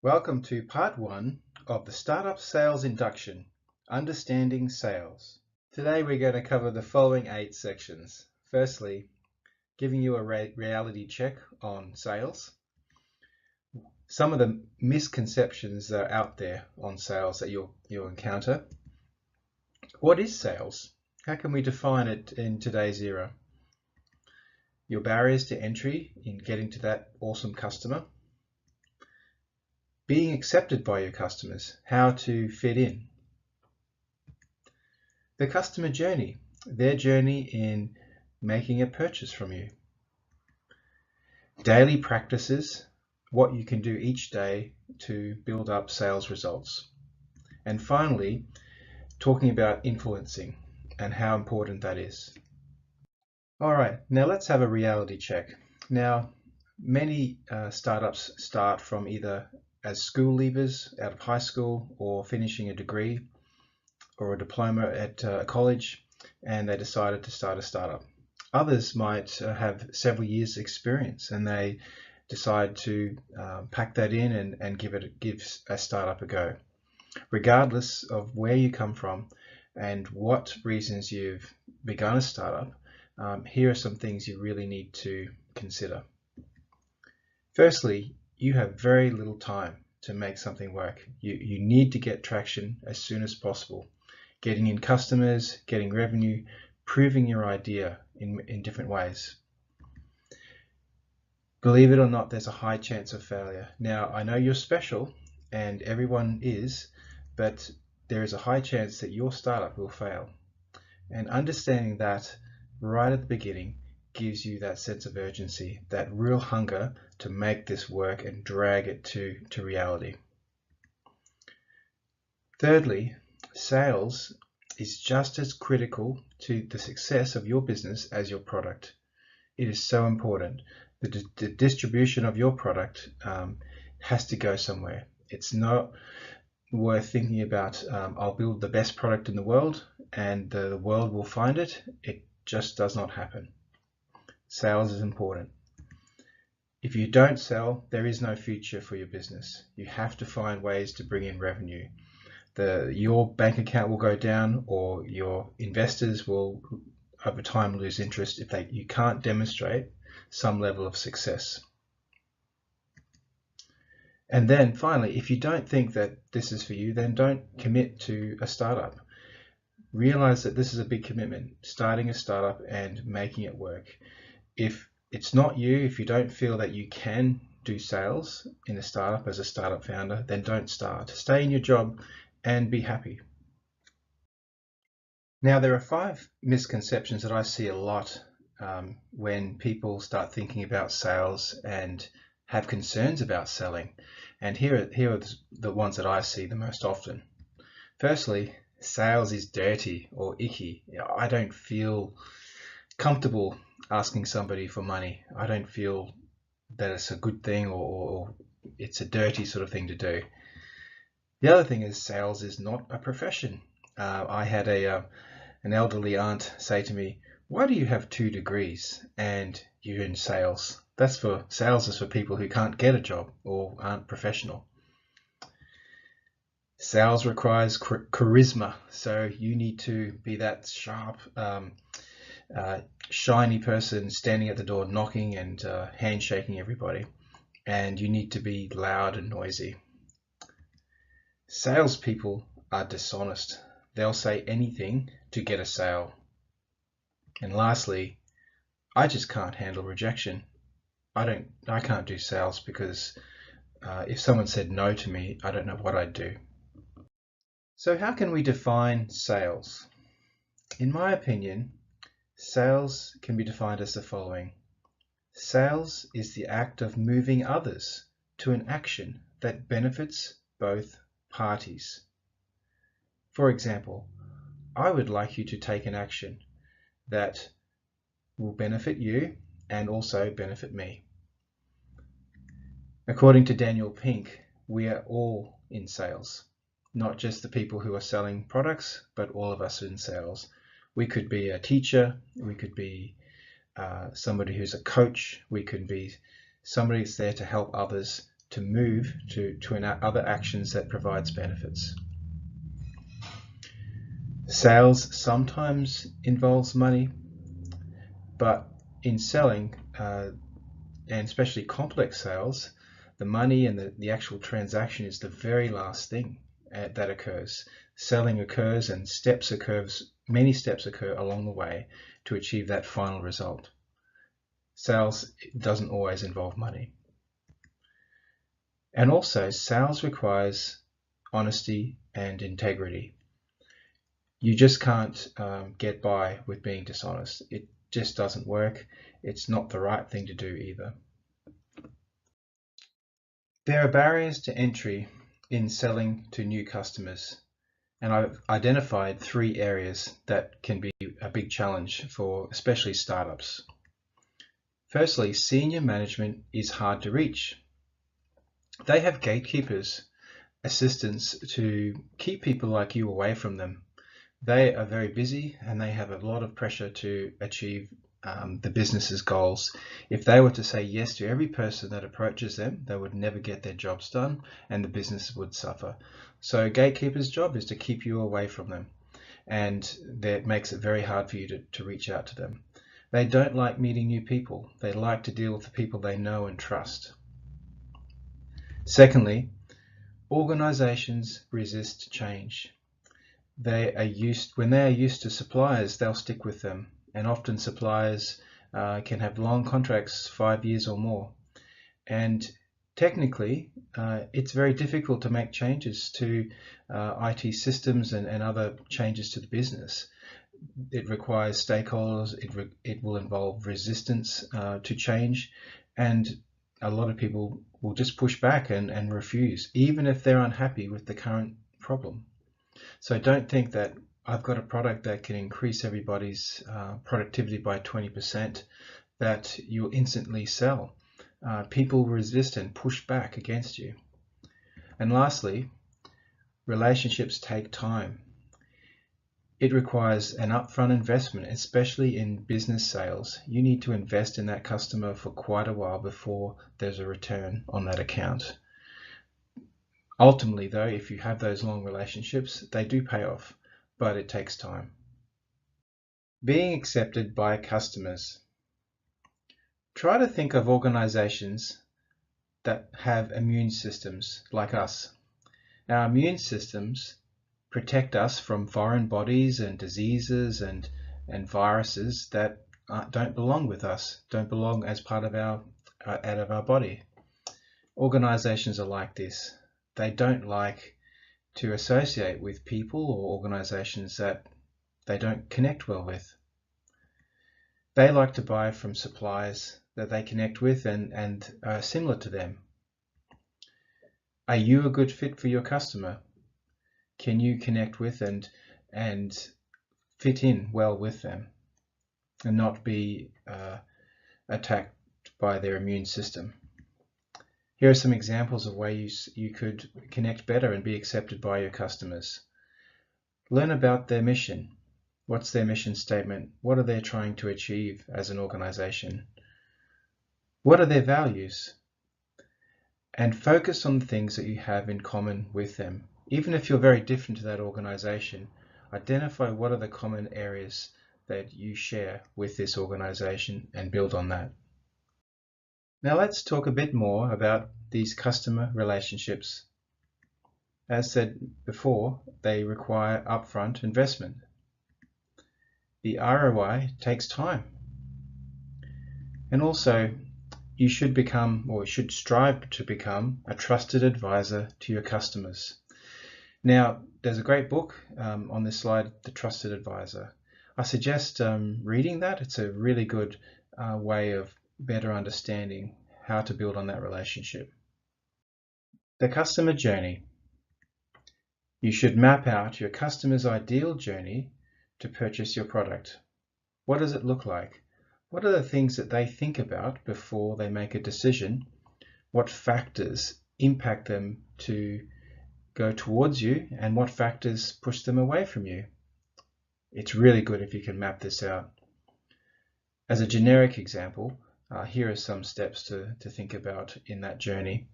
Welcome to part 1 of the Startup Sales Induction, Understanding Sales. Today we're going to cover the following 8 sections. Firstly, giving you a reality check on sales. Some of the misconceptions that are out there on sales that you'll encounter. What is sales? How can we define it in today's era? Your barriers to entry in getting to that awesome customer. Being accepted by your customers, how to fit in. The customer journey, their journey in making a purchase from you. Daily practices, what you can do each day to build up sales results. And finally, talking about influencing and how important that is. All right, now let's have a reality check. Now, many startups start from either as school leavers out of high school or finishing a degree or a diploma at college, and they decided to start a startup. Others might have several years experience and they decide to pack that in and give a startup a go. Regardless of where you come from and what reasons you've begun a startup, here are some things you really need to consider. Firstly, you have very little time to make something work. You need to get traction as soon as possible. Getting in customers, getting revenue, proving your idea in different ways. Believe it or not, there's a high chance of failure. Now, I know you're special and everyone is, but there is a high chance that your startup will fail. And understanding that right at the beginning gives you that sense of urgency, that real hunger to make this work and drag it to reality. Thirdly, sales is just as critical to the success of your business as your product. It is so important. The distribution of your product has to go somewhere. It's not worth thinking about, I'll build the best product in the world and the world will find it. It just does not happen. Sales is important. If you don't sell, there is no future for your business. You have to find ways to bring in revenue. Your bank account will go down, or your investors will over time lose interest if you can't demonstrate some level of success. And then finally, if you don't think that this is for you, then don't commit to a startup. Realize that this is a big commitment, starting a startup and making it work. If it's not you, if you don't feel that you can do sales in a startup as a startup founder, then don't start. Stay in your job and be happy. Now, there are 5 misconceptions that I see a lot when people start thinking about sales and have concerns about selling. And here are the ones that I see the most often. Firstly, sales is dirty or icky. I don't feel comfortable asking somebody for money. I don't feel that it's a good thing or it's a dirty sort of thing to do. The other thing is sales is not a profession. I had an elderly aunt say to me, "Why do you have 2 degrees and you're in sales?" Sales is for people who can't get a job or aren't professional. Sales requires charisma, so you need to be that sharp, shiny person standing at the door knocking and handshaking everybody, and you need to be loud and noisy. Salespeople are dishonest. They'll say anything to get a sale. And lastly, I just can't handle rejection. I can't do sales because if someone said no to me, I don't know what I'd do. So how can we define sales? In my opinion, sales can be defined as the following. Sales is the act of moving others to an action that benefits both parties. For example, I would like you to take an action that will benefit you and also benefit me. According to Daniel Pink, we are all in sales, not just the people who are selling products, but all of us in sales. We could be a teacher, we could be somebody who's a coach, we could be somebody who's there to help others to move to other actions that provides benefits. Sales sometimes involves money, but in selling, and especially complex sales, the money and the actual transaction is the very last thing that occurs. Selling occurs and many steps occur along the way to achieve that final result. Sales doesn't always involve money. And also, sales requires honesty and integrity. You just can't get by with being dishonest. It just doesn't work. It's not the right thing to do either. There are barriers to entry in selling to new customers, and I've identified 3 areas that can be a big challenge for especially startups. Firstly, senior management is hard to reach. They have gatekeepers, assistants to keep people like you away from them. They are very busy and they have a lot of pressure to achieve the business's goals. If they were to say yes to every person that approaches them, they would never get their jobs done and the business would suffer. So gatekeeper's job is to keep you away from them, and that makes it very hard for you to reach out to them. They don't like meeting new people. They like to deal with the people they know and trust. Secondly, organizations resist change. When they are used to suppliers, they'll stick with them. And often suppliers can have long contracts, 5 years or more. And technically, it's very difficult to make changes to IT systems and other changes to the business. It requires stakeholders, it will involve resistance to change, and a lot of people will just push back and refuse, even if they're unhappy with the current problem. So don't think that I've got a product that can increase everybody's productivity by 20%, that you'll instantly sell. People resist and push back against you. And lastly, relationships take time. It requires an upfront investment, especially in business sales. You need to invest in that customer for quite a while before there's a return on that account. Ultimately, though, if you have those long relationships, they do pay off, but it takes time. Being accepted by customers. Try to think of organizations that have immune systems like us. Our immune systems protect us from foreign bodies and diseases and viruses that don't belong with us, don't belong as part of our body. Organizations are like this. They don't like to associate with people or organizations that they don't connect well with. They like to buy from suppliers that they connect with and are similar to them. Are you a good fit for your customer? Can you connect with and fit in well with them and not be attacked by their immune system? Here are some examples of ways you could connect better and be accepted by your customers. Learn about their mission. What's their mission statement? What are they trying to achieve as an organization? What are their values? And focus on the things that you have in common with them. Even if you're very different to that organization, identify what are the common areas that you share with this organization and build on that. Now let's talk a bit more about these customer relationships. As said before, they require upfront investment. The ROI takes time. And also, you should become, or should strive to become, a trusted advisor to your customers. Now, there's a great book on this slide, The Trusted Advisor. I suggest reading that. It's a really good way of better understanding how to build on that relationship. The customer journey. You should map out your customer's ideal journey to purchase your product. What does it look like? What are the things that they think about before they make a decision? What factors impact them to go towards you, and what factors push them away from you? It's really good if you can map this out. As a generic example, here are some steps to think about in that journey.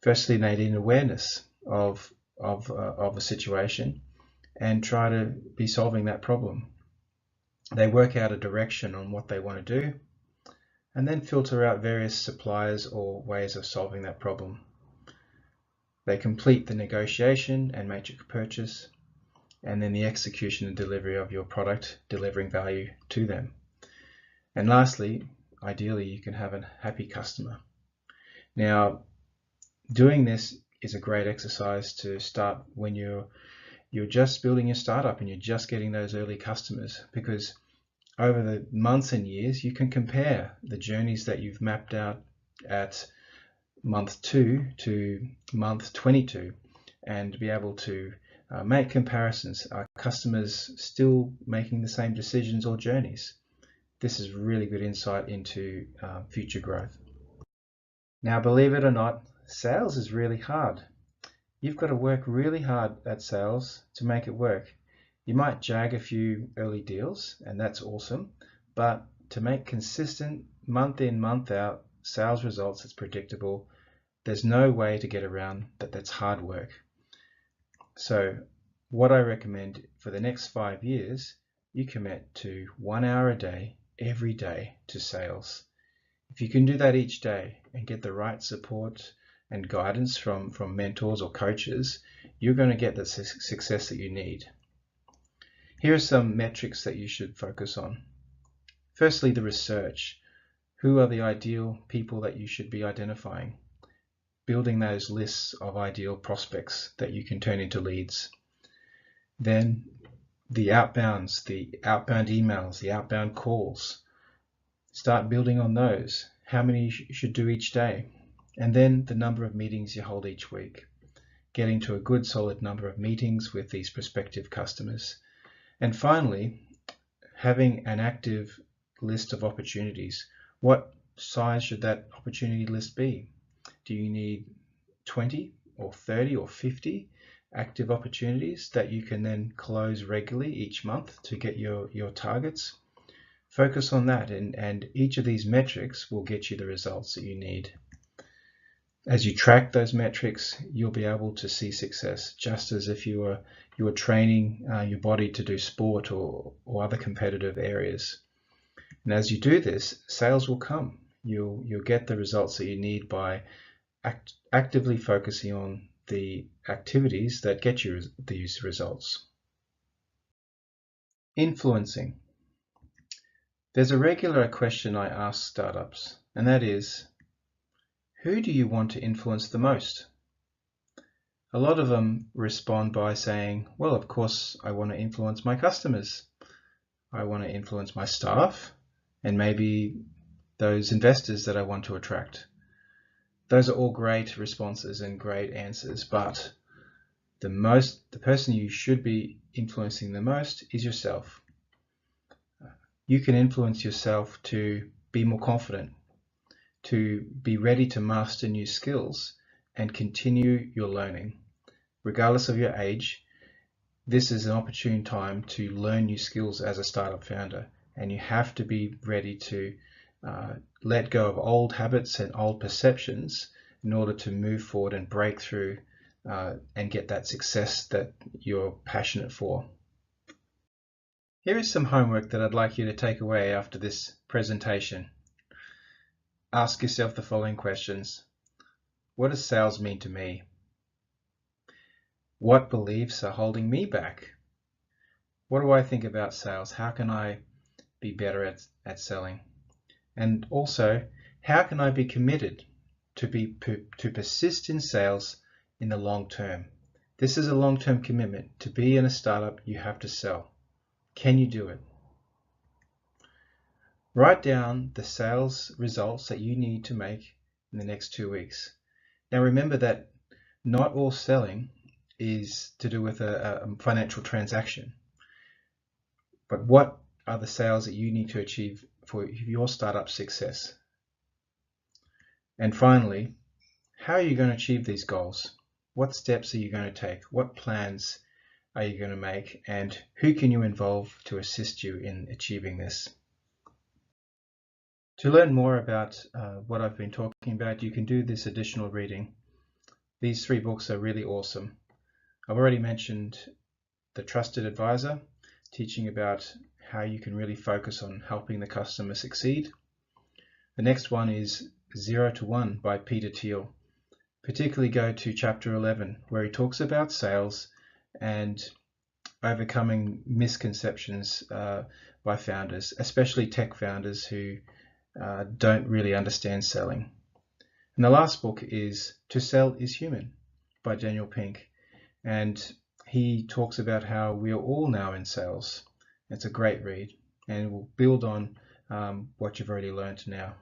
Firstly, they need awareness of a situation and try to be solving that problem. They work out a direction on what they want to do and then filter out various suppliers or ways of solving that problem. They complete the negotiation and make a purchase, and then the execution and delivery of your product, delivering value to them. And lastly, ideally, you can have a happy customer. Now, doing this is a great exercise to start when you're just building your startup and you're just getting those early customers, because over the months and years, you can compare the journeys that you've mapped out at month 2 to month 22 and be able to make comparisons. Are customers still making the same decisions or journeys? This is really good insight into future growth. Now, believe it or not, sales is really hard. You've got to work really hard at sales to make it work. You might jag a few early deals, and that's awesome, but to make consistent month in, month out sales results that's predictable, there's no way to get around that. That's hard work. So what I recommend for the next 5 years, you commit to 1 hour a day, every day, to sales. If you can do that each day and get the right support and guidance from mentors or coaches, you're going to get the success that you need. Here are some metrics that you should focus on. Firstly, the research. Who are the ideal people that you should be identifying? Building those lists of ideal prospects that you can turn into leads. Then the outbounds, the outbound emails, the outbound calls. Start building on those. How many you should do each day. And then the number of meetings you hold each week. Getting to a good solid number of meetings with these prospective customers. And finally, having an active list of opportunities. What size should that opportunity list be? Do you need 20 or 30 or 50 active opportunities that you can then close regularly each month to get your targets? Focus on that, and each of these metrics will get you the results that you need. As you track those metrics, you'll be able to see success, just as if you were training your body to do sport or other competitive areas. And as you do this, sales will come. You'll get the results that you need by actively focusing on the activities that get you these results. Influencing. There's a regular question I ask startups, and that is, who do you want to influence the most? A lot of them respond by saying, well, of course, I want to influence my customers. I want to influence my staff and maybe those investors that I want to attract. Those are all great responses and great answers, but the person you should be influencing the most is yourself. You can influence yourself to be more confident, to be ready to master new skills and continue your learning. Regardless of your age, this is an opportune time to learn new skills as a startup founder, and you have to be ready to let go of old habits and old perceptions in order to move forward and break through and get that success that you're passionate for. Here is some homework that I'd like you to take away after this presentation. Ask yourself the following questions. What does sales mean to me? What beliefs are holding me back? What do I think about sales? How can I be better at selling? And also, how can I be committed to persist in sales in the long term? This is a long-term commitment. To be in a startup, you have to sell. Can you do it? Write down the sales results that you need to make in the next 2 weeks. Now remember that not all selling is to do with a financial transaction. But what are the sales that you need to achieve for your startup success? And finally, how are you going to achieve these goals? What steps are you going to take? What plans are you going to make? And who can you involve to assist you in achieving this? To learn more about what I've been talking about, you can do this additional reading. These 3 books are really awesome. I've already mentioned The Trusted Advisor, teaching about how you can really focus on helping the customer succeed. The next one is 0 to 1 by Peter Thiel. Particularly go to chapter 11, where he talks about sales and overcoming misconceptions by founders, especially tech founders who don't really understand selling. And the last book is To Sell is Human by Daniel Pink. And he talks about how we are all now in sales. It's a great read and will build on what you've already learned now.